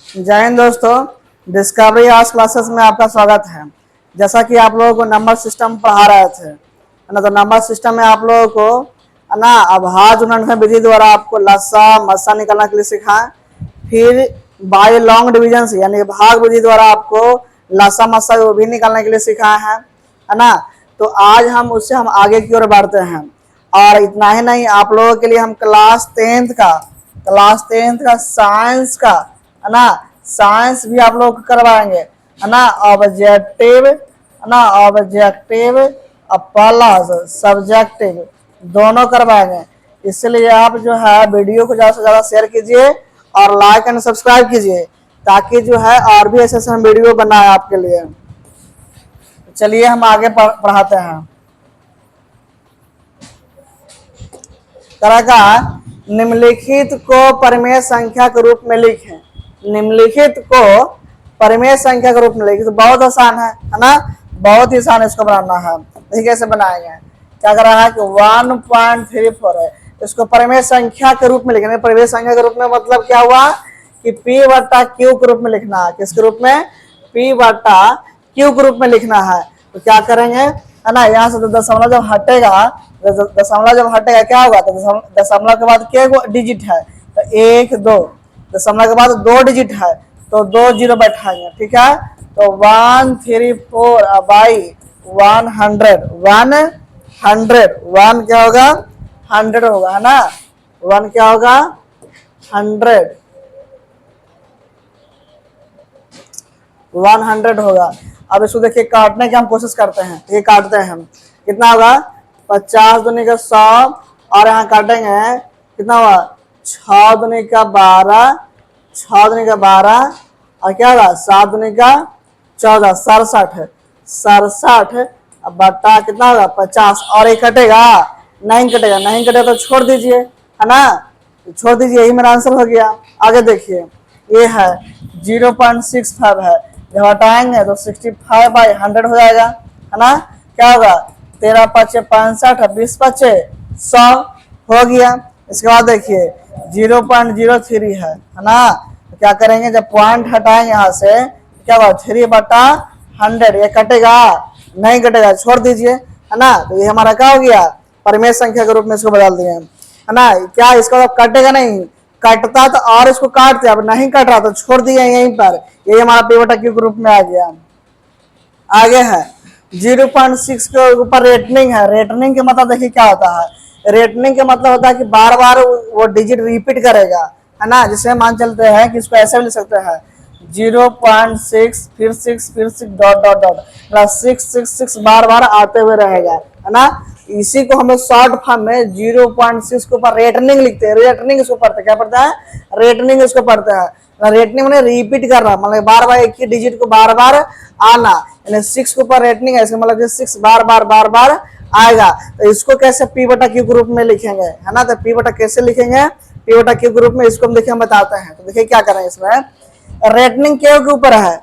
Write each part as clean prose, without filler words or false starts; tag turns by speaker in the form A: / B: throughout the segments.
A: जय हिंद दोस्तों। Discovery arts classes में आपका स्वागत है। जैसा कि आप लोगों को नंबर सिस्टम पढ़ा रहे थे है ना, तो नंबर सिस्टम में आप लोगों को है ना अभाज्य गुणनखंड विधि द्वारा आपको लसा मस्सा निकालने के लिए सिखाएं। फिर बाय लॉन्ग डिवीजन से यानी भाग विधि द्वारा आपको लसा मस्सा वो भी निकालने के लिए सिखाया है ना। तो आज हम उससे आगे की ओर बढ़ते हैं। और इतना ही नहीं, आप लोगों के लिए हम क्लास 10th का साइंस का है ना, साइंस भी आप लोग करवाएंगे है ना। ऑब्जेक्टिव है ना, ऑब्जेक्टिव प्लस सब्जेक्टिव दोनों करवाएंगे। इसलिए आप जो है वीडियो को ज़्यादा से ज़्यादा शेयर कीजिए और लाइक एंड सब्सक्राइब कीजिए, ताकि जो है और भी ऐसे हम वीडियो बनाए आपके लिए। चलिए हम आगे पढ़ाते हैं। तरह का निम्नलिखित को परिमेय संख्या के रूप में लिखें। निम्नलिखित को परिमेय संख्या के रूप में लिखें। तो बहुत आसान है ना, बहुत ही आसान इसको बनाना है। देखिए कैसे बनाएंगे। क्या कर रहा है कि 1.34 है, इसको परिमेय संख्या के रूप में लिखना है। परिमेय संख्या के रूप में मतलब क्या हुआ कि P बटा Q के रूप में लिखना है। किसके रूप में? P बटा Q के रूप में लिखना है। तो क्या करेंगे है ना, यहाँ से दशमलव जब हटेगा, दशमलव जब हटेगा क्या होगा, तो दशमलव के बाद क्या डिजिट है, तो 1 2, दशमलव के बाद 2 डिजिट है तो 2 0 बैठाएंगे। ठीक है, तो 134 बाई 100 1 क्या होगा, 100 होगा है ना। 1 क्या होगा, 100 होगा। अब इसको देखिए काटने की हम कोशिश करते हैं। ये काटते हैं हम, कितना होगा 50 दूनी का 100 और यहाँ काटेंगे कितना हुआ 6 दूनी का 12, 6 दूनी का 12 और क्या होगा 7 दूनी का 14, 67 बटा कितना होगा 50। और ये कटेगा नहीं, कटेगा तो छोड़ दीजिए है ना, छोड़ दीजिए, यही मेरा आंसर हो गया। आगे देखिए ये है 0.65 है, जब हटाएंगे तो 65 बाई 100 हो जाएगा है ना। क्या होगा 13 पचे 65, 20 पचे 100 हो गया। इसके बाद देखिए 0.03 है ना, तो क्या करेंगे जब पॉइंट हटाएंगे यहाँ से क्या होगा 3 बटा 100, ये कटेगा नहीं, कटेगा छोड़ दीजिए है ना। तो ये हमारा क्या हो गया, परिमेय संख्या के रूप में इसको बदल दिए है ना। क्या इसका तो कटेगा नहीं, कटता तो और इसको काटते, अब नहीं कट रहा तो छोड़ दिया यहीं पर। यही हमारा P बटा Q के रूप में आ गया। आगे है 0.6 के ऊपर रेटनिंग है। रेटनिंग के मतलब देखिए क्या होता है, रेटनिंग के मतलब होता है कि बार बार वो डिजिट रिपीट करेगा है ना। जिसे मान चलते हैं कि इसको ऐसे भी लिख सकते हैं 0.6 फिर 6 फिर 6 डॉट डॉट डॉट, प्लस 6 बार बार आते हुए रहेगा है ना। इसी को हम लोग शॉर्ट फॉर्म में 0.6 के ऊपर रेटनिंग लिखते हैं। रेटनिंग इसको पढ़ते क्या पढ़ता है, रेटनिंग इसको पढ़ते हैं। रेटनिंग मैंने रिपीट कर रहा, मतलब बार बार एक ही डिजिट को बार बार आना, यानी 6 के ऊपर रेटनिंग है, इसका मतलब 6 बार बार आएगा। तो इसको कैसे P बटा Q के रूप में लिखेंगे है ना। तो P बटा कैसे लिखेंगे, P बटा Q के रूप में इसको हम देखिए हम बताते हैं। तो देखिए क्या करें, इसमें रेटनिंग के ऊपर है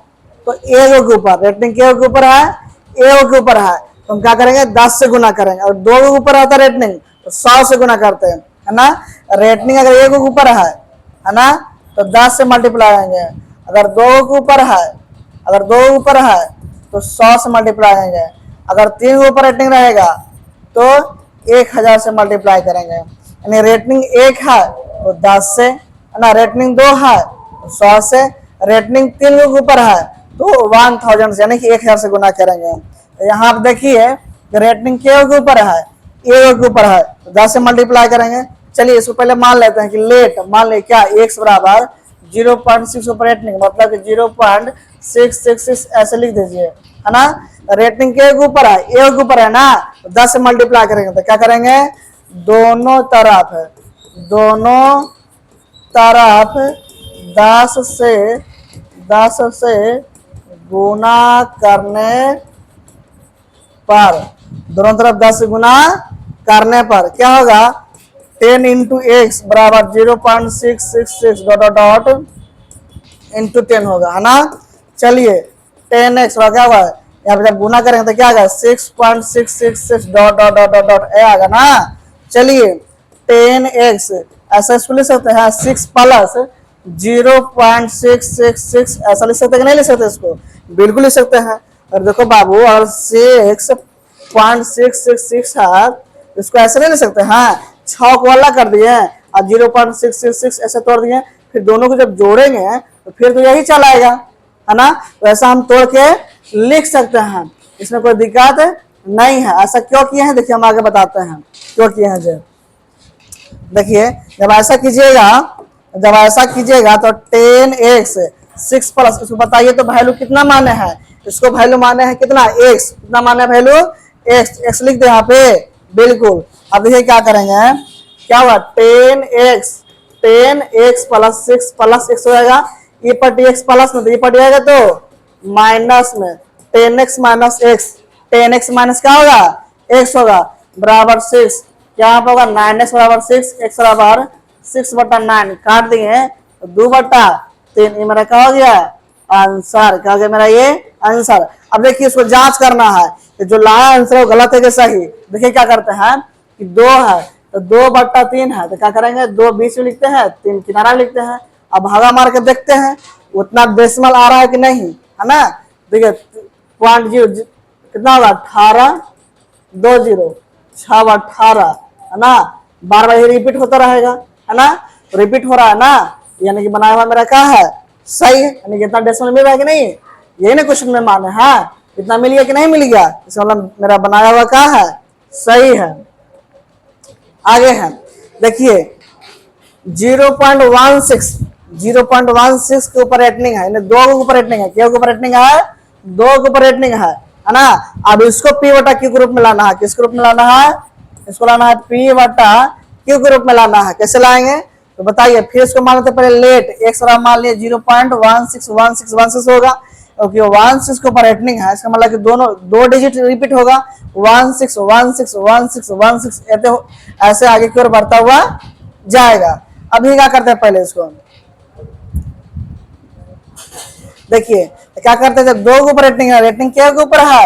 A: तो ए के ऊपर, रेटनिंग के ऊपर है ए के ऊपर है, तो हम क्या करेंगे 10 से गुना करेंगे। और 2 के ऊपर आता है रेटनिंग तो 100 से गुना करते हैं है ना। रेटनिंग अगर ए के ऊपर है ना तो 10 से मल्टीप्लाई आएंगे। अगर 2 के ऊपर है, अगर 2 के ऊपर है तो 100 से मल्टीप्लाई आएंगे। अगर 3 के ऊपर रेटिंग रहेगा तो 1000 से मल्टीप्लाई करेंगे। यानी रेटनिंग 1 है तो 10 से है ना, रेटनिंग 2 है तो 100 से, रेटनिंग 3 के ऊपर है तो 1000 से यानी कि 1000 से गुना करेंगे। तो यहाँ आप देखिए रेटनिंग के ऊपर है, ए के ऊपर है तो 10 से मल्टीप्लाई करेंगे। चलिए इसको पहले मान लेते हैं कि लेट, मान ले क्या x बराबर 0.6 ऊपर रेटनिंग मतलब कि 0.666 ऐसे लिख दीजिए है ना। रेटनिंग के ऊपर है, ए के ऊपर है ना, तो 10 से मल्टीप्लाई करेंगे। तो क्या करेंगे दोनों तरफ 10 से गुना करने पर, दोनों तरफ 10 से गुना करने पर क्या होगा 10 इंटू एक्स बराबर 0.666 डॉट डॉट इंटू 10 होगा है ना। चलिए 10x क्या होगा, यहाँ पे जब गुना करेंगे तो क्या आएगा 6.666 dot dot dot dot dot A आएगा ना। चलिए 10x ऐसा इसको लिख सकते हैं 6 प्लस 0.666 ऐसा लिख सकते हैं कि नहीं लिख सकते इसको? बिल्कुल लिख सकते हैं। और देखो बाबू, और 6.666 है, इसको ऐसे नहीं लिख सकते? हाँ, 6 को अलग कर दिए और 0.666 ऐसे तोड़ दिए, फिर दोनों को जब जोड़ेंगे तो फिर तो यही चल आएगा, है ना? तो ऐसा हम तोड़ के लिख सकते हैं, इसमें कोई दिक्कत नहीं है। ऐसा क्यों किए हैं देखिए, हम आगे बताते हैं क्यों किए हैं। देखिए, जब ऐसा कीजिएगा तो 10x 6 प्लस, इसको बताइए तो वैल्यू कितना माने है? इसको वैल्यू माने है कितना? x। कितना माने है वैल्यू? x लिख दे यहाँ पे, बिल्कुल। अब देखिए क्या करेंगे, क्या हुआ? 10x प्लस 6 प्लस x हो जाएगा, ये पटी x प्लस में, तो ये पटी आएगा तो माइनस में, 10x minus x, 10x minus क्या होगा? x होगा, बराबर 6। यहाँ पर होगा 9x बराबर 6, x बराबर 6/9, काट दिए तो 2/3, ये मेरा क्या हो गया? आंसर। क्या हो गया मेरा? ये आंसर। अब देखिए, इसको जांच करना है कि जो लाया आंसर वो गलत है कि सही। देखिए क्या करते हैं कि 2 है तो 2/3 है, तो क्या करेंगे? 2 बीच में लिखते हैं, 3 किनारा लिखते हैं। अब भागा मार के देखते हैं उतना डेसिमल आ रहा है कि नहीं, है ना? देखिए 0.0 कितना होगा? 18 20 6/18, है ना? बार बार रिपीट होता रहेगा, है ना? रिपीट हो रहा है ना, यानी कि बनाया हुआ मेरा क्या है? सही है। यानी कि इतना डेसिमल मिल रहा है कि नहीं, यही ना क्वेश्चन में माने। हाँ, इतना मिल गया कि नहीं मिल गया? इसका मतलब मेरा बनाया हुआ क्या है? सही है। आगे है, देखिए 0.16 के ऊपर रेटनिंग है, 2 के ऊपर रेटनिंग है। क्या के ऊपर रेटनिंग है? 2 के ऊपर रेटनिंग है ना? अब इसको P बटा Q ग्रुप में लाना है। किस ग्रुप में लाना है? इसको लाना है P बटा Q ग्रुप में लाना है। कैसे लाएंगे तो बताइए। फिर इसको मान लेते पहले लेट, x मान लिया 0.161616 होगा, क्योंकि 16 के ऊपर रेटनिंग है, इसका मतलब कि दोनों 2 डिजिट रिपीट होगा, 16161616 ऐसे आगे की ओर बढ़ता हुआ जाएगा। अभी क्या करते हैं, पहले इसको देखिए क्या करते हैं। 2 के ऊपर रेटनिंग है, रेटनिंग क्या के ऊपर है?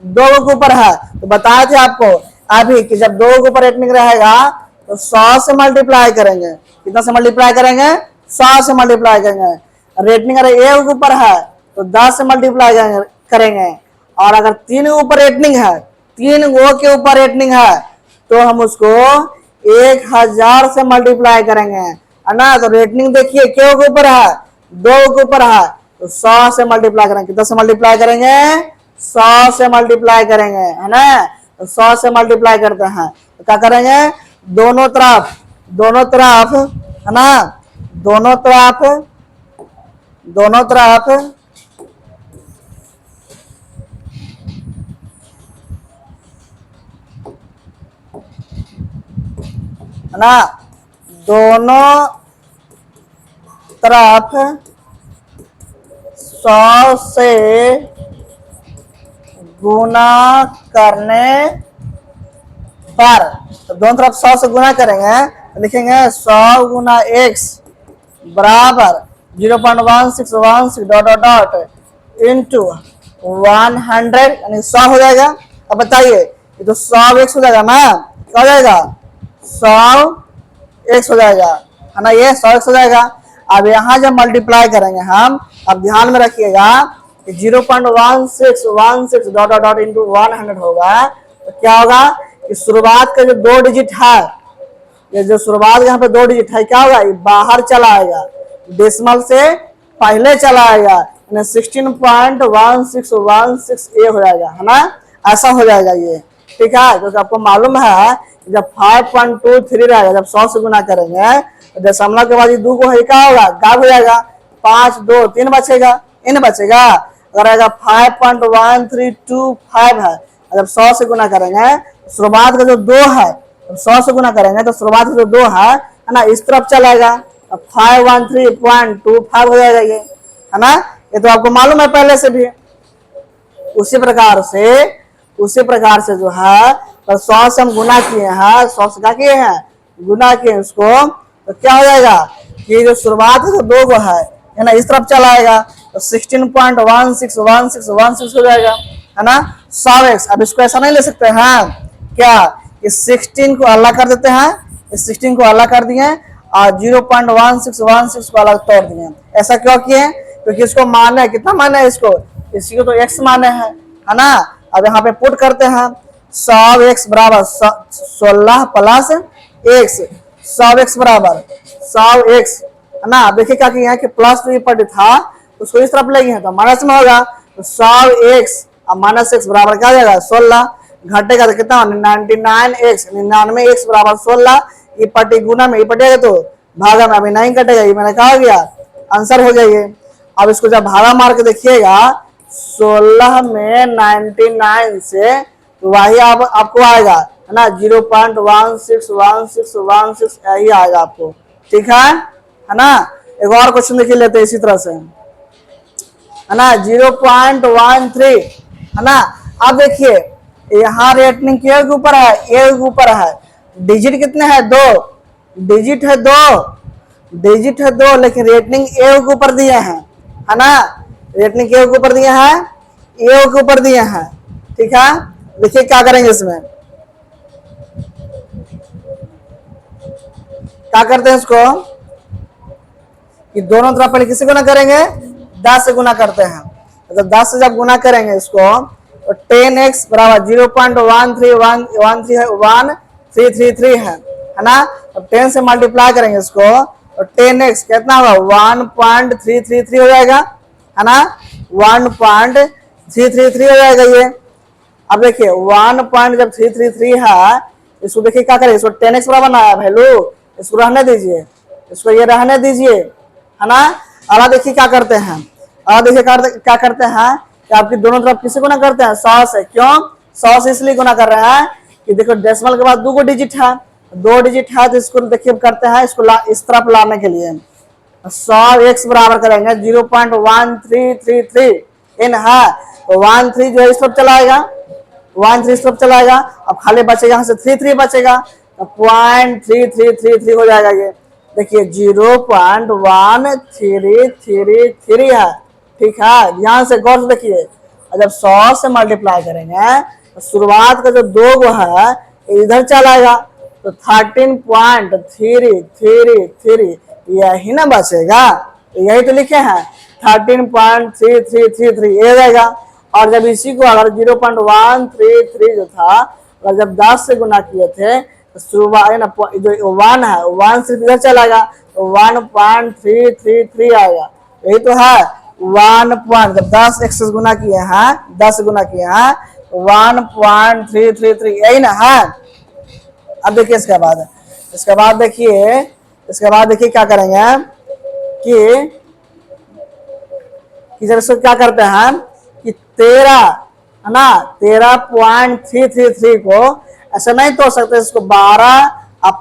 A: 2 के ऊपर है। तो बताए थे आपको अभी कि जब 2 के ऊपर रेटनिंग रहेगा तो 100 से मल्टीप्लाई करेंगे। कितना से मल्टीप्लाई करेंगे? 100 से मल्टीप्लाई करेंगे। रेटनिंग अगर 1 के ऊपर है तो 10 से मल्टीप्लाई करेंगे। और अगर 3 के ऊपर रेटनिंग है, 3 गो के ऊपर रेटनिंग है, तो हम उसको 1000 से मल्टीप्लाई करेंगे, है ना? तो रेटनिंग देखिए क्यों के ऊपर है? 2 के ऊपर है, तो 100 से मल्टीप्लाई करेंगे। कितना से मल्टीप्लाई करेंगे? 100 से मल्टीप्लाई करेंगे, है ना? तो 100 से मल्टीप्लाई करते हैं तो क्या करेंगे? दोनों तरफ, है ना? दोनों तरफ है ना? दोनों तरफ 100 से गुना करने पर, तो दोनों तरफ 100 से गुना करेंगे तो लिखेंगे 100 गुना x बराबर 0.1616 डॉट डॉट डॉट इंटू 100, यानी 100 हो जाएगा। अब बताइए, ये तो 100x हो जाएगा ना? क्या हो जाएगा? 100x हो जाएगा, है ना? ये 100x हो जाएगा। अब यहाँ जब मल्टीप्लाई करेंगे हम, अब ध्यान में रखिएगा कि 0.1616 डॉट डॉट डॉट इंटू 100 होगा, तो क्या होगा कि शुरुआत का जो 2 डिजिट है, ये जो शुरुआत यहाँ पे 2 डिजिट है, क्या होगा? ये बाहर चला आएगा, डेसिमल से पहले चला आएगा, 16.1616 ये हो जाएगा, है ना? ऐसा हो जाएगा ये, ठीक है? क्योंकि आपको मालूम है जब 5.23 रहेगा, जब 100 से गुना करेंगे तो दशमलव के बाद ये 2 को है, क्या होगा? गायब हो जाएगा। 5 2 3 बचेगा, इन बचेगा। अगर आएगा 5.1325 है, जब 100 से गुना करेंगे शुरुआत का जो 2 है, 100 से गुना करेंगे तो शुरुआत का जो 2 है ना, इस तरफ चलाएगा, 513.25 हो जाएगा ये, है ना? ये तो आपको मालूम है पहले से भी। उसी प्रकार से जो है, तो 100 से हम गुना किए हैं, 100 से क्या किए हैं? गुना किए इसको, तो क्या हो जाएगा कि जो शुरुआत का 2 को है ना, इस तरफ चलाएगा, तो 16.161616 हो जाएगा, है ना? 100x। अब इसको ऐसा नहीं ले सकते हैं क्या? इस 16 को अलग कर देते हैं, इस 16 को अलग कर दिए और 0.1616 को अलग तोड़ दिए। ऐसा क्यों किए? क्योंकि इसको मान है, कितना मान है इसको तो x माने है ना। अब यहाँ पे पुट करते हैं 100x बराबर 16 प्लस x, 100x बराबर 100x है ना। अब देखिए क्या किया है कि प्लस टू पर था उसको इस तरफ ले गए तो माइनस में होगा, तो 100x और माइनस x बराबर क्या आ जाएगा 16, घटेगा तो कितना 99x, 99x बराबर 16, ये पट्टी गुना में ये पटेगा तो भागा में अभी नहीं कटेगा, ये मैंने कहा गया आंसर हो गया ये। अब इसको जब भागा मार के देखिएगा 16 में 99 से तो वही आपको आएगा है ना 0.161616 यही आएगा आपको, ठीक है ना। एक और क्वेश्चन देख लेते हैं इसी तरह से है ना 0.13 है ना। अब देखिए यहाँ रेटिंग के ऊपर है, ए के ऊपर है, डिजिट कितने हैं 2 डिजिट है 2 लेकिन रेटिंग ए के ऊपर दिए हैं है ना, रेटिंग के ऊपर दिए हैं ए के ऊपर दिए हैं, ठीक है। देखिए क्या करेंगे इसमें, क्या करते हैं इसको कि दोनों तरफ पहले किसी गुना करेंगे 10 से गुना करते हैं, तो 10 से जब गुना करेंगे इसको तो 10x बराबर 0.1333 है ना। अब 10 से मल्टीप्लाई करेंगे इसको तो 10x कितना होगा 1.333 हो जाएगा है ना, 1.333 हो जाएगा ये। अब देखिए 1.333 है, इसको देखिए क्या करेंगे, इसको 10x बराबर ना है वैल्यू, इसको रहने दीजिए, इसको ये रहने दीजिए है ना। अब देखिए क्या करते हैं, अब देखिए क्या करते हैं कि आपकी दोनों तरफ किसे गुना करते हैं 100 से, क्यों 100 से इसलिए गुना कर रहे हैं कि देखो डेसिमल के बाद 2 डिजिट है, 2 डिजिट है तो इसको देखिए करते हैं इसको इस तरफ लाने के लिए 100x बराबर करेंगे 0.1333 इन है तो 13 जो है इस तरफ चलाएगा, 13 इस तरफ चलाएगा, अब खाली बचेगा यहाँ से 33 बचेगा तो 0.3333 हो जाएगा ये। देखिए 0.1333 है, ठीक है। ध्यान से गौर से देखिए, जब 100 से मल्टीप्लाई करेंगे तो शुरुआत का जो 2 गो है इधर चलाएगा तो 13.333 यही ना बचेगा, यही तो लिखे हैं 13.3333 ये रहेगा। और जब इसी को अगर 0.133 जो था अगर जब 10 से गुना किए थे तो शुरुआत जो 1 है 1 सिर्फ इधर चलाएगा तो 1.333 आएगा, यही तो है 1. जब 10x से गुना किए हैं 10 गुना किए हैं तो 1.333 यही ना है। अब देखिए इसके बाद देखिए क्या करेंगे कि जब इसको क्या करते हैं कि 13 है ना 13.333 को ऐसा नहीं तोड़ सकते, इसको 12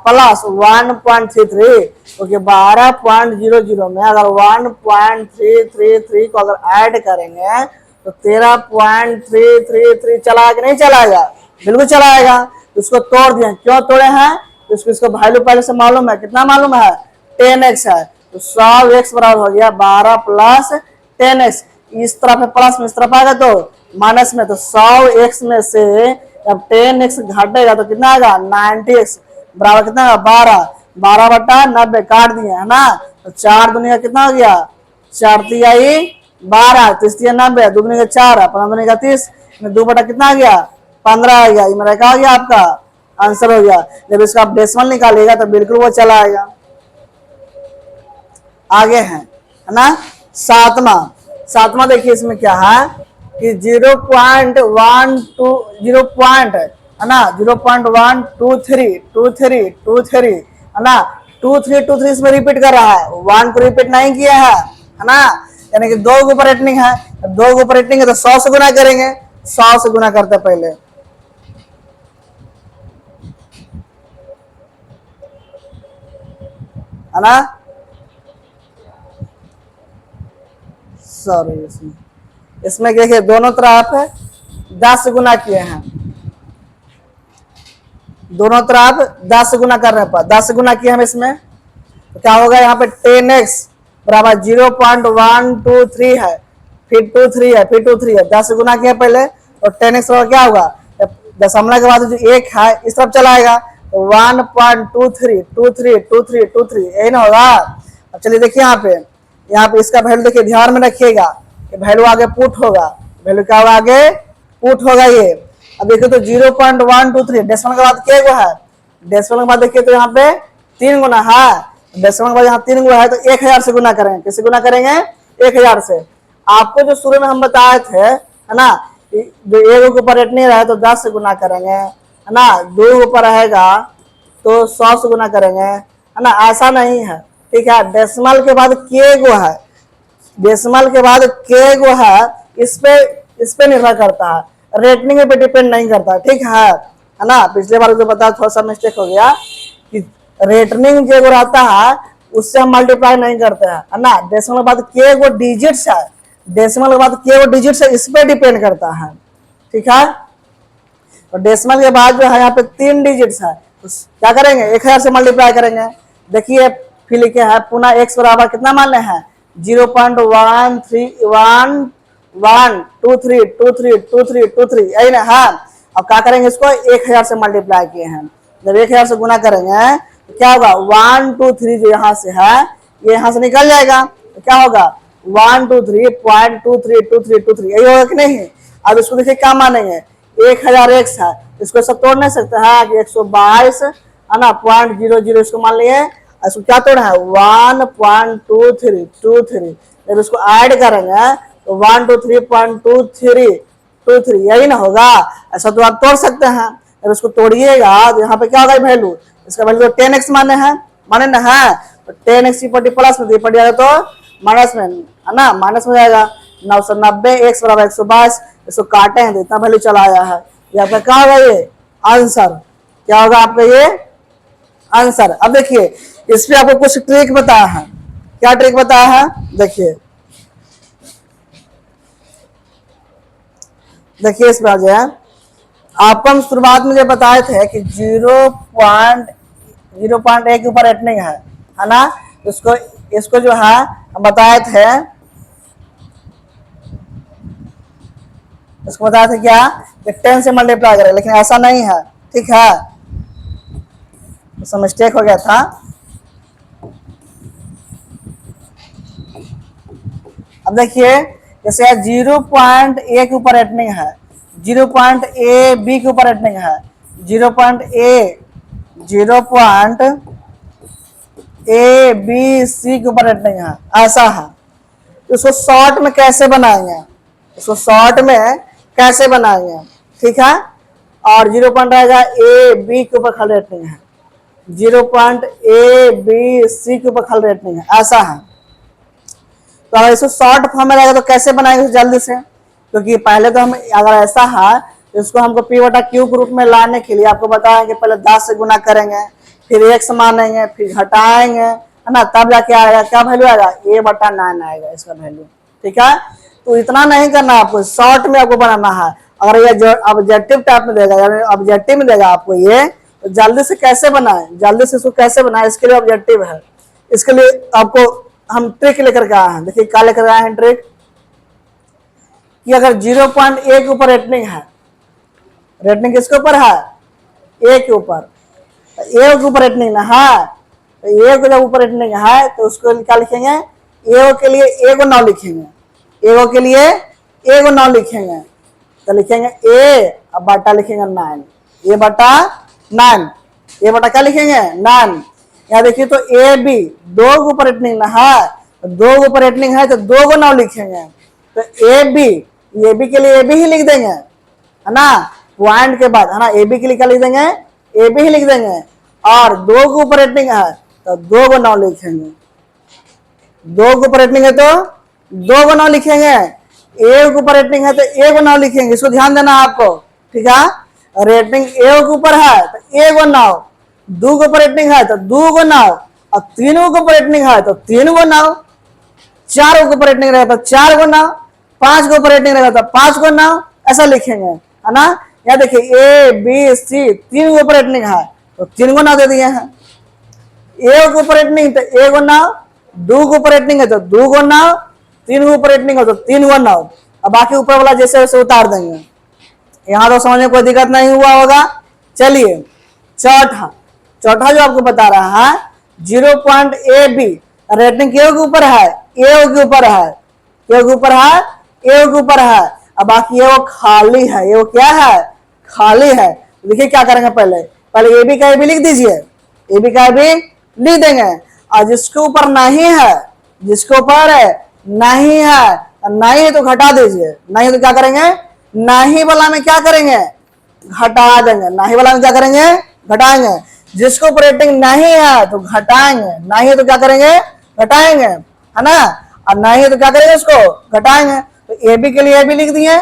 A: प्लस 1.33 क्योंकि 12.00 में अगर 1.333 को अगर ऐड करेंगे तो 13.333 चलाएगा कि नहीं चलाएगा, बिल्कुल चलाएगा। तो इसको तोड़ दिए, क्यों तोड़े हैं तो इसको वैल्यू पहले से मालूम है, कितना मालूम है 10x है तो 100x बराबर हो गया 12 प्लस 10x, इस तरफ है प्लस में इस तरफ आएगा तो माइनस में, तो 100x में से जब 10x घटेगा तो कितना आएगा 90x बराबर कितना आएगा 12 बटा 90 काट दिए है ना, तो 4 दुनिया कितना हो गया 4 तिहाई 12 3 तिहाई 90 2 दुनिया 4 15 दुनिया 30 2 बटा कितना आ गया 15 आ गया, ये मेरा क्या हो गया आपका आंसर हो गया। जब इसका आप डेसिमल निकालिएगा तो बिल्कुल वो चला आएगा। आगे है ना सातवां देखिए इसमें क्या है कि 0.12 है ना 0.123 है ना 2323 इसमें रिपीट कर रहा है, 1 को रिपीट नहीं किया है ना, यानी कि 2 के ऊपर रेटिंग है, 2 के ऊपर रेटिंग है तो 100 से गुना करेंगे, 100 से गुना करते पहले है ना। सॉरी इसमें देखिए दोनों तरफ 10 गुना किए हैं, दोनों तरफ 10 गुना करने पर 10 गुना किए हम इसमें तो क्या होगा यहाँ पे 10x बराबर 0.123 है फिर 23 है फिर 23 है 10 गुना किया पहले और 10x बराबर क्या होगा दशमलव के बाद जो 1 है इस तरफ चलाएगा 1.23 यही ना होगा। अब चलिए देखिए यहाँ पे इसका वैल्यू देखिए, ध्यान में रखिएगा, वैल्यू आगे पुट होगा, वैल्यू क्या होगा आगे पुट होगा ये। अब देखिए तो 0.123 डेसिमल के बाद क्या गो है, डेसिमल के बाद देखिए तो यहाँ पे 3 गुना है, डेसिमल के बाद यहाँ 3 गुना है तो 1000 से गुना करेंगे। किससे गुना करेंगे, 1000 से। आपको जो शुरू में हम बताए थे है ना, जो 1 के ऊपर रेट नहीं रहा है तो 10 से गुना करेंगे है ना, 2 के ऊपर रहेगा तो 100 से गुना करेंगे है ना, ऐसा नहीं है। ठीक है, डेसिमल के बाद के गो है, डेसिमल के बाद के गो है, इस पे निर्भर करता है, रेटनिंग पे डिपेंड नहीं करता। ठीक है ना। पिछले बार जो बताया थोड़ा सा मिस्टेक हो गया कि रेटनिंग जो रहता है उससे हम मल्टीप्लाई नहीं करते हैं है ना। डेसिमल के बाद के गो डिजिट्स है, डेसिमल के बाद के गो डिजिट्स है, इस पे डिपेंड करता है। ठीक है, और डेसिमल के बाद जो है यहाँ पे 3 डिजिट्स है, तो क्या करेंगे 1000 से मल्टीप्लाई करेंगे। देखिए फिर लिखे है पुनः x बराबर कितना मान ले हैं 0.131232323 यही ना है। अब क्या करेंगे, इसको 1000 से मल्टीप्लाई किए हैं, जब 1000 से गुना करेंगे तो क्या होगा 123 जो यहाँ से है ये यहाँ से निकल जाएगा, तो क्या होगा 123.232323 यही होगा कि नहीं। अब इसको देखिए क्या मानेंगे 1000x है, इसको सब तोड़ नहीं सकते हैं कि 122 है ना .00 इसको मान लिए, इसको क्या तोड़ा है 1.2323, जब इसको ऐड करेंगे तो 123.2323 यही ना होगा। ऐसा तो आप तोड़ सकते हैं, जब इसको तोड़िएगा तो यहाँ पे क्या होगा वैल्यू, इसका वैल्यू 10x माने ना है, तो 10x की पट्टी प्लस में पड़ जाएगा तो माइनस में है ना, माइनस में जाएगा 990 x बराबर 122, इसको काटे हैं तो इतना वैल्यू चला आया है। ये आपका क्या होगा ये आंसर, क्या होगा आपका ये आंसर। अब देखिए इस पे आपको कुछ ट्रिक बताया है, क्या ट्रिक बताया है देखिए इस पे आ जाए। आपको हम शुरुआत में जो बताए थे कि 0.1 के ऊपर रेटनिंग है ना, इसको जो है हम बताए थे, इसको बताया था क्या कि 10 से मल्टीप्लाई करें, लेकिन ऐसा नहीं है। ठीक है, तो मिस्टेक हो गया था। अब देखिए जैसे 0.1 के ऊपर रेटनिंग है, 0.AB के ऊपर रेटनिंग है, 0.ABC के ऊपर रेटनिंग है, ऐसा है। तो इसको शॉर्ट में कैसे बनाएंगे, इसको शॉर्ट में कैसे बनाएंगे। ठीक है, और 0 पॉइंट रहेगा AB के ऊपर खाली रेटनिंग है, 0.ABC के ऊपर खाली रेटनिंग है, ऐसा है। तो अगर इसको शॉर्ट फॉर्म में रहेगा तो कैसे बनाएंगे जल्दी से, क्योंकि पहले तो हम अगर ऐसा है तो इसको हमको P/Q के रूप में लाने के लिए आपको बताएंगे पहले 10 से गुना करेंगे, फिर x मानेंगे, फिर घटाएंगे है ना, तब जाके आएगा क्या वैल्यू आएगा A/9 आएगा इसका वैल्यू। ठीक है, तो इतना नहीं करना, आपको शॉर्ट में आपको बनाना है। अगर ये जो ऑब्जेक्टिव टाइप में देगा, ऑब्जेक्टिव में देगा आपको ये, तो जल्दी से कैसे बनाए, जल्दी से इसको कैसे बनाए, इसके लिए ऑब्जेक्टिव है। इसके लिए आपको हम ट्रिक लेकर के आए हैं। देखिए क्या लेकर आए हैं ट्रिक, कि अगर 0.1 के ऊपर रेटनिंग है, रेटनिंग किसके ऊपर है ए के ऊपर, ए के ऊपर रेटनिंग है, तो ए को जब ऊपर रेटनिंग है तो उसको क्या लिखेंगे, ए के लिए ए को 9 लिखेंगे, ए के लिए ए को 9 लिखेंगे, तो लिखेंगे ए अब बटा लिखेंगे 9, A/9, ए बटा क्या लिखेंगे 9। यहाँ देखिए तो ए बी 2 के ऊपर रेटनिंग है, तो 2 के ऊपर रेटनिंग है तो 2 को 9 लिखेंगे, तो ए बी के लिए ए बी ही लिख देंगे है ना, पॉइंट के बाद है ना, ए बी के लिए क्या लिख देंगे ए बी ही लिख देंगे, और 2 के ऊपर रेटनिंग है तो 2 को 9 लिखेंगे, 2 के ऊपर रेटनिंग है तो 2 को 9 लिखेंगे, ए के ऊपर रेटनिंग है तो ए को 9 लिखेंगे। इसको ध्यान देना आपको। ठीक है, रेटनिंग ए के ऊपर है तो ए को 9, 2 के ऊपर रेटनिंग है तो 2 को 9, और 3 के ऊपर रेटनिंग है तो 3 को 9, 4 के ऊपर रेटनिंग रहेगा तो 4 को 9, 5 के ऊपर रेटनिंग रहेगा तो 5 को 9, ऐसा लिखेंगे है ना। यहाँ देखिए ए बी सी 3 के ऊपर रेटनिंग है तो 3 को 9 दे दिए हैं, ए के ऊपर रेटनिंग तो ए को 9, 2 के ऊपर रेटनिंग है तो 2 को 9, 3 के ऊपर रेटनिंग है तो 3 को 9। अब बाकी ऊपर वाला जैसे वैसे उतार देंगे। यहाँ तो समझने कोई दिक्कत नहीं हुआ होगा। चलिए चौथा, चौथा जो आपको बता रहा है 0.AB रेटिंग के ऊपर है, ए के ऊपर है, के ऊपर है, ए के ऊपर है। अब बाकी ये वो खाली है, ये वो क्या है, खाली है। देखिए क्या करेंगे, पहले पहले ए बी का ए बी लिख दीजिए, ए बी का ए बी लिख देंगे। और जिसके ऊपर नहीं है, जिसके ऊपर नहीं है तो घटा दीजिए, नहीं तो क्या करेंगे, नहीं वाला में क्या करेंगे, घटा देंगे, नहीं वाला में क्या करेंगे, घटाएंगे। जिसको ऊपर रेटिंग नहीं है तो घटाएंगे, नहीं है तो क्या करेंगे, घटाएंगे, है ना। और नहीं है तो क्या करेंगे, उसको घटाएंगे। तो ए बी के लिए ए बी लिख दिए,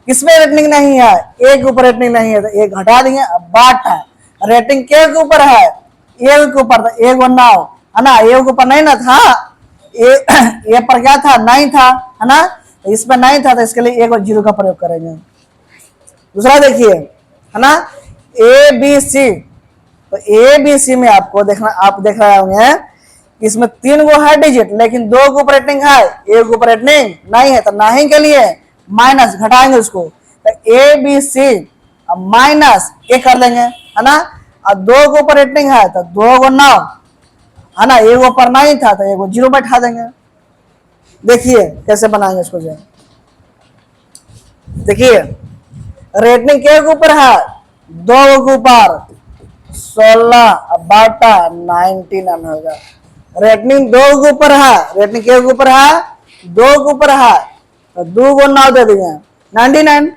A: किसमें रेटिंग नहीं है, ए के ऊपर रेटिंग नहीं है तो ए घटा देंगे। अब बाट है, रेटिंग के ऊपर है, ए के ऊपर, तो ए बनाओ, है ना, ए के ऊपर नहीं ना था, ए पर क्या था, नहीं था, है ना, इस पर नहीं था तो इसके लिए 1 और 0 का प्रयोग करेंगे। दूसरा देखिए, है ना, ए बी सी, तो ए बी सी में आपको देखना, आप देख रहे होंगे इसमें 3 गो है डिजिट, लेकिन 2 को ऊपर रेटिंग है, एक ऊपर रेटिंग नहीं है, तो नहीं के लिए माइनस घटाएंगे उसको, तो ए बी सी माइनस ए कर देंगे, है ना। और 2 को ऊपर रेटिंग है तो 2 को 9, है ना, एक ऊपर नहीं था तो 1 को 0 बैठा देंगे। देखिए कैसे बनाएंगे इसको, जो देखिए रेटिंग के ऊपर है, 2 के ऊपर 16 बाटा 99 होगा। रेटिंग 2 के ऊपर है, रेटिंग के ऊपर है, 2 के ऊपर है तो 2 को 9 दे देंगे, 99,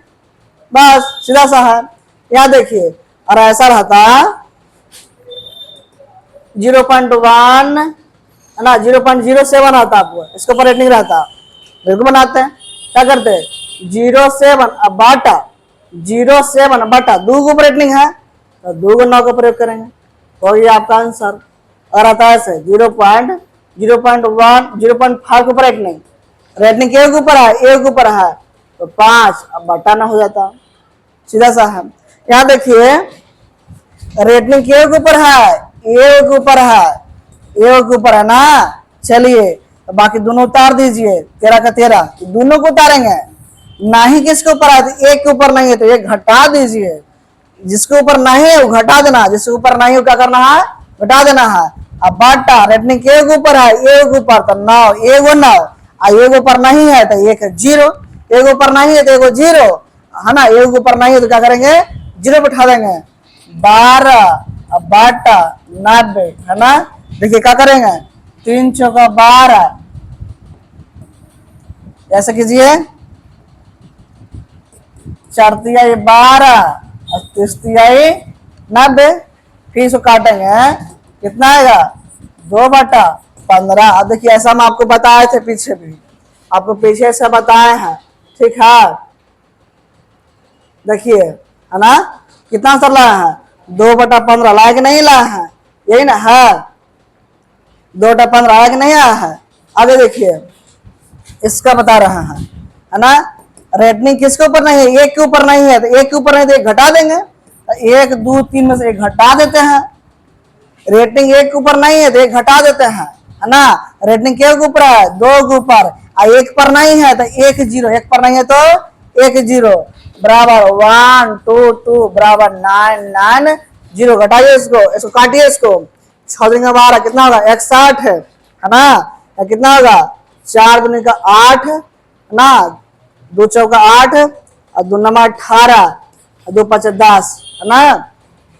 A: बस सीधा सा है। यहाँ देखिए, और ऐसा रहता 0.1, है ना, 0.07 आता आपको, इसके ऊपर रेटिंग रहता, बिल्कुल बनाते हैं। क्या करते हैं, 07 बाटा 07 बाटा 2 के ऊपर रेटिंग है तो 2 को 9 का प्रयोग करेंगे, तो ये आपका आंसर। और आता है 0.1 0.5 के ऊपर रेटिंग, रेटिंग के ऊपर है, ए के ऊपर है तो 5 अब बटा 9 हो जाता, सीधा सा है। यहाँ देखिए रेटिंग के ऊपर है, ए के ऊपर है, ए के ऊपर है ना, चलिए तो बाकी दोनों उतार दीजिए, 13 का 13, दोनों को उतारेंगे। नहीं किसके ऊपर है, तो एक के ऊपर नहीं है तो एक घटा दीजिए, जिसके ऊपर नहीं है वो घटा देना, जिसके ऊपर नहीं है क्या करना है, घटा देना है। अब बाटा रेटिंग के ऊपर है, ए के ऊपर तो 9, ए को 9, और ए के ऊपर नहीं है तो 1 0, ए के ऊपर नहीं है तो 1 0, है ना, ए के ऊपर नहीं है तो क्या करेंगे, 0 बैठा देंगे। 12 अब बाटा 90, है ना। देखिए क्या करेंगे, 3 चौका 12, ऐसा कीजिए, 4 तिहाई 12 और 3 तिहाई 90, फिर इसको काटेंगे, कितना आएगा, 2/15। अब देखिए ऐसा हम आपको बताए थे पीछे भी, आपको पीछे से बताए हैं, ठीक है। देखिए, है ना, कितना आंसर लाया है, 2/15 लाया कि नहीं लाया है, यही ना है, 2/15 आया कि नहीं आया है। आगे देखिए इसका बता रहा है ना, रेटिंग किसके ऊपर नहीं है, एक के ऊपर नहीं है तो एक के ऊपर नहीं तो एक घटा देंगे, 1 2 3 में से एक घटा देते हैं। रेटिंग एक के ऊपर नहीं है तो एक घटा देते हैं, है ना। रेटिंग के ऊपर है, 2 के ऊपर, एक पर नहीं है तो 1 0, एक पर नहीं है तो 1 0 बराबर 1 2 2 बराबर 9 9 0। घटाइए इसको, इसको काटिए, इसको 6 दूनी का 12 कितना होगा, 61 है ना। कितना होगा, 4 दूनी का 8 है ना, 2 चौका 8 और 2 नमा 18 और 2 5 10, है ना,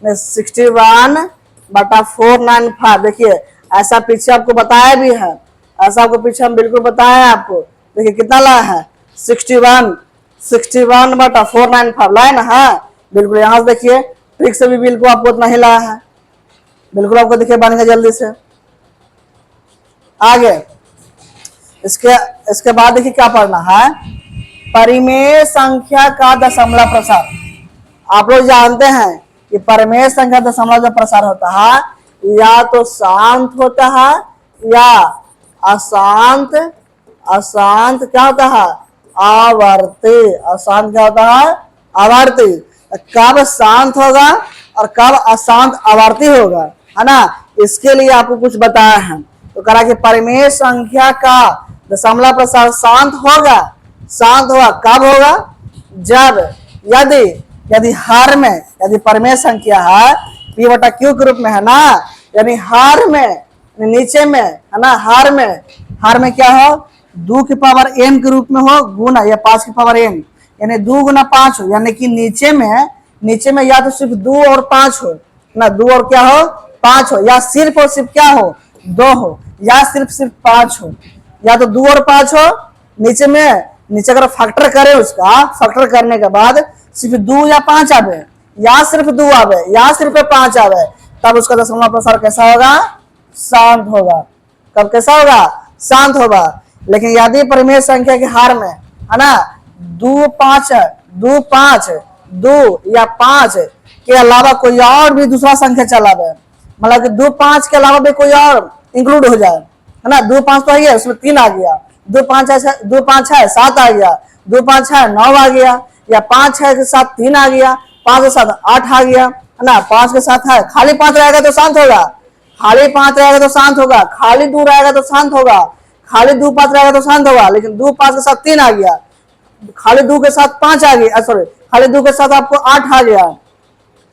A: 61/495। देखिए ऐसा पीछे आपको बताया भी है, ऐसा आपको पीछे हम बिल्कुल बताए हैं आपको। देखिए कितना लाया है, 61/495 लाए ना, है बिल्कुल। यहाँ से देखिए ट्रिक से भी बिल्कुल आपको उतना ही लाया है, बिल्कुल आपको देखिए बनेगा जल्दी से। आगे इसके बाद देखिए क्या पढ़ना है, परिमेय संख्या का दशमलव प्रसार। आप लोग जानते हैं कि परिमेय संख्या दशमलव जो प्रसार होता है या तो शांत होता है या अशांत, अशांत क्या होता है, आवर्ती, अशांत क्या होता है, आवर्ती। कब शांत होगा और कब अशांत आवर्ती होगा, है ना, इसके लिए आपको कुछ बताया है। तो कहा कि परिमेय संख्या का दशमलव प्रसार शांत होगा, शांत होगा कब होगा, जब यदि हर में, यदि परिमेय संख्या है P बटा Q के रूप में है ना, यानी हार में, नीचे में है ना, हार में क्या हो, 2 की पावर n के रूप में हो गुना या 5 की पावर n, यानी 2 गुना 5 हो, यानी कि नीचे में या तो सिर्फ 2 और 5 हो ना, 2 और क्या हो 5 हो, या सिर्फ और सिर्फ क्या हो 2 हो, या सिर्फ 5 हो, या तो 2 और 5 हो नीचे अगर फैक्टर करें उसका, फैक्टर करने के बाद सिर्फ 2 या 5 आवे, या सिर्फ 2 आवे, या सिर्फ 5 आवे, तब उसका दशमलव प्रसार कैसा होगा, शांत होगा। कब कैसा होगा, शांत होगा। लेकिन यदि परिमेय संख्या के हार में है ना 2 5 या 5 के अलावा कोई और भी दूसरा संख्या चला गया, मतलब कि 2 5 के अलावा भी कोई और इंक्लूड हो जाए, है ना, 2 5 तो है, उसमें 3 आ गया, 2 5 है 7 आ गया, 2 5 है 9 आ गया, या 5 है के साथ 3 आ गया, 5 के साथ 8 आ गया, है ना, 5 के साथ है, खाली 5 रहेगा तो शांत होगा, खाली 5 रहेगा तो शांत होगा, खाली 2 रहेगा तो शांत होगा, खाली 2 5 रहेगा तो शांत होगा, लेकिन 2 5 के साथ 3 आ गया, खाली 2 के साथ 5 आ गया, सॉरी खाली 2 के साथ आपको 8 आ गया,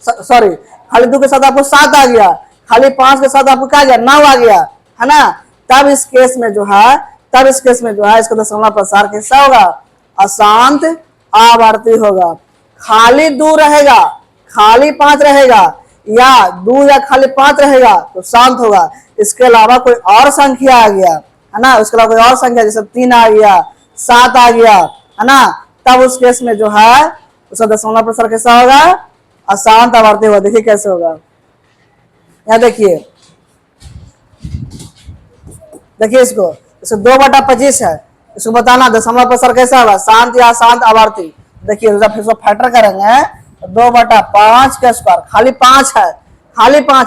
A: सॉरी खाली 2 के साथ आपको 7 आ गया, खाली 5 के साथ आपको क्या आ गया 9 आ गया, है ना, तब इस केस में जो है इसका दशमलव प्रसार कैसा होगा, अशांत आवर्ती होगा। खाली 2 रहेगा, खाली 5 रहेगा, या 2 या खाली 5 रहेगा तो शांत होगा। इसके अलावा कोई और संख्या आ गया, है ना, उसके अलावा कोई और संख्या जैसे 3 आ गया, 7 आ गया, है ना, तब उस केस में जो है उसका दशमलव प्रसार कैसा होगा, अशांत आवर्ती होगा। देखिए कैसे होगा, यहाँ देखिए इसको 2/25 है, इसको बताना दशमलव प्रसार कैसा होगा, शांत या अशांत आवर्ती। देखिए जब फिर फैक्टर करेंगे तो 2/5 का स्क्वायर, खाली 5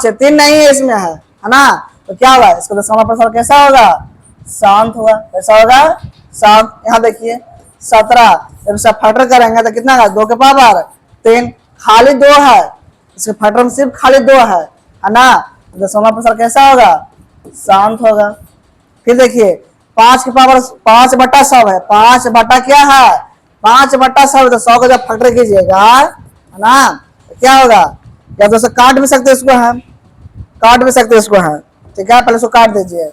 A: है, 3 नहीं है इसमें है ना, तो क्या होगा, इसका दशमलव प्रसार कैसा होगा, शांत होगा। कैसा होगा, शांत। यहाँ देखिए 17, जब इसका फैक्टर करेंगे तो कितना होगा, 2 के पावर 3, खाली 2 है, इसके फैक्टर में सिर्फ खाली 2 है ना, दशमलव प्रसार कैसा होगा, शांत होगा। फिर देखिए 5 की पावर 5/100 है, 5 बटा क्या है 5/100, तो 100 को जब फैक्टर कीजिएगा है ना तो क्या होगा, या तो काट भी सकते इसको है, ठीक है, पहले इसको काट दीजिए,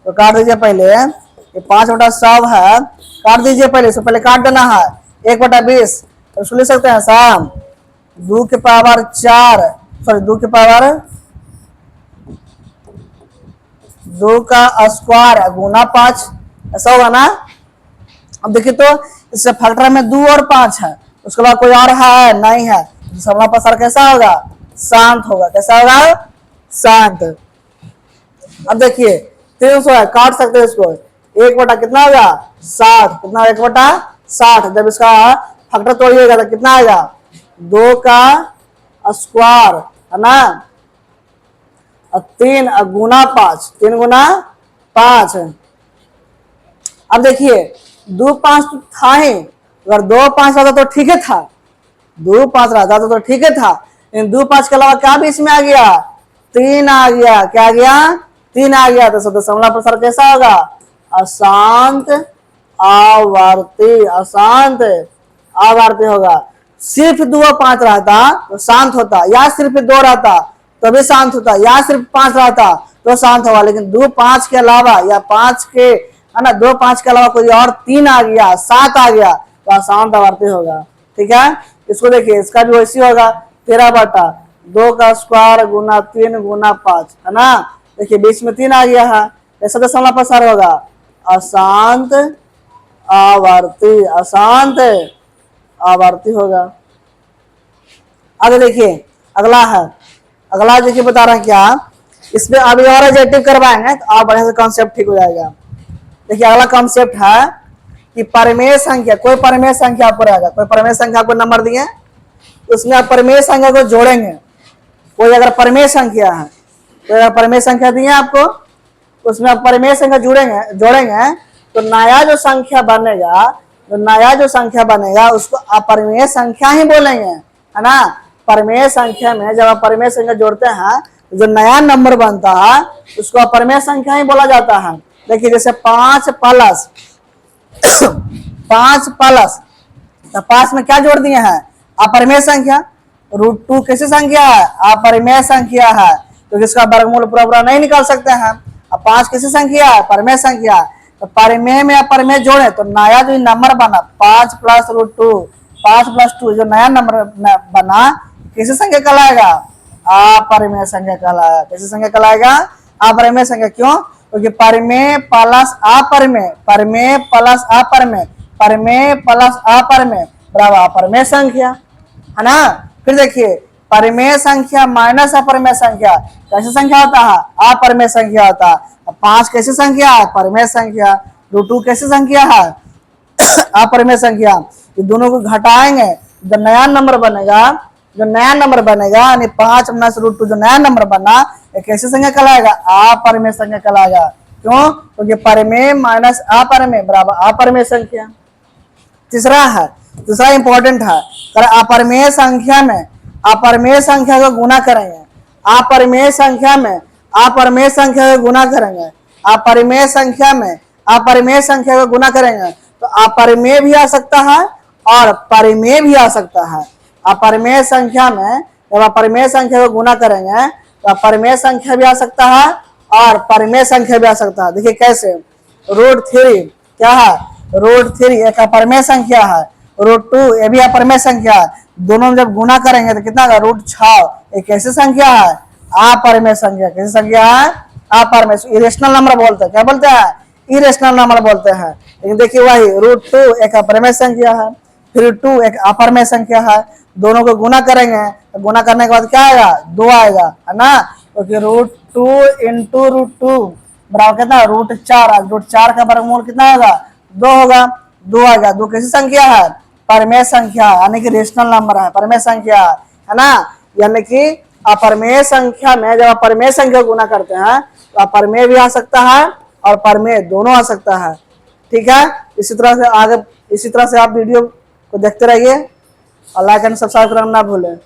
A: तो काट दीजिए पहले, ये 5/100 है, काट दीजिए पहले, इसको पहले काट देना है, 1/20, तो इसको लिख सकते हैं शाम 2 की पावर 4, सॉरी 2 की पावर 2 का स्क्वायर गुना 5, ऐसा होगा ना। अब देखिए तो इससे फैक्टर में 2 और 5 है, उसके बाद कोई और है नहीं है, दशमलव प्रसार कैसा होगा, शांत होगा। कैसा होगा, शांत। अब देखिए 300 है, काट सकते हैं इसको, 1 कितना होगा 60, कितना 1/60, जब इसका फैक्टर तोड़िएगा तो कितना आएगा 2 का स्क्वायर, है ना, 3 गुना 5, 3 गुना 5। अब देखिए 2 5 तो था ही, अगर 2 5 रहता तो ठीक है था, 2 5 रहता तो ठीक है था, लेकिन 2 5 के अलावा क्या भी इसमें आ गया, 3 आ गया, क्या आ गया 3 आ गया, तो दशमलव प्रसार कैसा होगा, अशांत आवर्ती, अशांत आवर्ती होगा। सिर्फ 2 और 5 रहता तो शांत होता, या सिर्फ 2 रहता तो भी शांत होता, या सिर्फ 5 रहता तो शांत होगा, लेकिन 2 5 के अलावा या 5 के, है ना, 2 5 के अलावा कोई और 3 आ गया, 7 आ गया, तो अशांत आवर्ती होगा। ठीक है, इसको देखिए, इसका भी वैसी होगा 13/2 का स्क्वायर गुना 3 गुना 5, है ना, देखिए बीच में 3 आ गया है, ऐसा दशमलव प्रसार होगा, अशांत आवर्ती, अशांत आवर्ती होगा। आगे देखिए अगला देखिए बता रहे हैं क्या, इसमें अभी और एडजेक्टिव करवाएंगे तो आप बढ़िया से कॉन्सेप्ट ठीक हो जाएगा। देखिए अगला कॉन्सेप्ट है कि परिमेय संख्या, कोई परिमेय संख्या आपको रहेगा, कोई परिमेय संख्या आपको नंबर दिए, उसमें आप परिमेय संख्या को जोड़ेंगे। कोई अगर परिमेय संख्या है, कोई अगर परिमेय संख्या दिए आपको, उसमें आप परिमेय संख्या जोड़ेंगे तो नया जो संख्या बनेगा उसको अपरिमेय संख्या ही बोलेंगे, है ना। परिमेय संख्या में जब आप परिमेय संख्या जोड़ते हैं तो जो नया नंबर बनता है उसको अपरिमेय संख्या ही बोला जाता है। देखिए जैसे 5 प्लस 5 में क्या जोड़ दिए हैं, अपरिमेय संख्या, √2 कैसी संख्या है? अपरिमेय संख्या है, तो इसका वर्गमूल पूरा पूरा नहीं निकाल सकते हैं। अब 5 कैसी संख्या है? परिमेय संख्या। तो परिमेय में अपरिमेय जोड़े तो नया जो नंबर बना 5 + √2, 5 + 2 जो नया नंबर बना कैसी संख्या कहलाएगा? अपरिमेय संख्या कहलाएगा। कैसी संख्या कहलाएगा? अपरिमेय संख्या। क्यों? क्योंकि परिमेय प्लस अपरिमेय, परिमेय प्लस अपरिमेय, परिमेय प्लस अपरिमेय बराबर अपरिमेय संख्या, है ना। फिर देखिए परिमेय संख्या माइनस अपरिमेय संख्या कैसी संख्या होता है? अपरिमेय संख्या होता है। 5 कैसी संख्या है? परिमेय संख्या। √2 कैसी संख्या है? अपरिमेय संख्या। ये दोनों को घटाएंगे, जो नया नंबर बनेगा, जो नया नंबर बनेगा यानी 5 - √2 जो नया नंबर बना ये कैसी संख्या कहलाएगा? अपरिमेय संख्या कहलाएगा। क्यों? क्योंकि परिमेय माइनस अपरिमेय बराबर अपरिमेय संख्या। तीसरा है, दूसरा इंपॉर्टेंट है, अपरिमेय संख्या में अपरिमेय संख्या को गुना करेंगे, अपरिमेय संख्या में अपरिमेय संख्या को गुना करेंगे, अपरिमेय संख्या में अपरिमेय संख्या को गुना करेंगे तो अपरिमेय भी आ सकता है और परिमेय भी आ सकता है। अपरिमेय संख्या में जब अपरिमेय संख्या को गुना करेंगे तो अपरिमेय संख्या भी आ सकता है और परिमेय संख्या भी आ सकता है। देखिए कैसे? √3 क्या है? √3 एक अपरिमेय संख्या है, √2 ये भी अपरिमेय संख्या है, दोनों जब गुना करेंगे तो कितना होगा? √6 एक कैसी संख्या है? अपरिमेय संख्या। कैसी संख्या है? अपरिमेय। इरेशनल नंबर बोलते हैं, क्या बोलते हैं? इरेशनल नंबर बोलते हैं। लेकिन देखिए वही √2 एक अपरिमेय संख्या है, फिर 2 एक अपरिमेय संख्या है, दोनों को गुना करेंगे तो गुना करने के बाद क्या आएगा? 2 आएगा, है ना। क्योंकि √2 × √2 बराबर कितना? √4। √4 का वर्गमूल कितना होगा? 2 होगा, 2 आएगा। 2 कैसी संख्या है? परिमेय संख्या, यानी कि रेशनल नंबर है, परिमेय संख्या है ना। यानी कि अपरिमेय संख्या में जब अपरिमेय संख्या गुना करते हैं तो अपरिमेय भी आ सकता है और परिमेय दोनों आ सकता है। ठीक है, इसी तरह से आगे, इसी तरह से आप वीडियो को देखते रहिए और लाइक एंड सब्सक्राइब करना ना भूलें।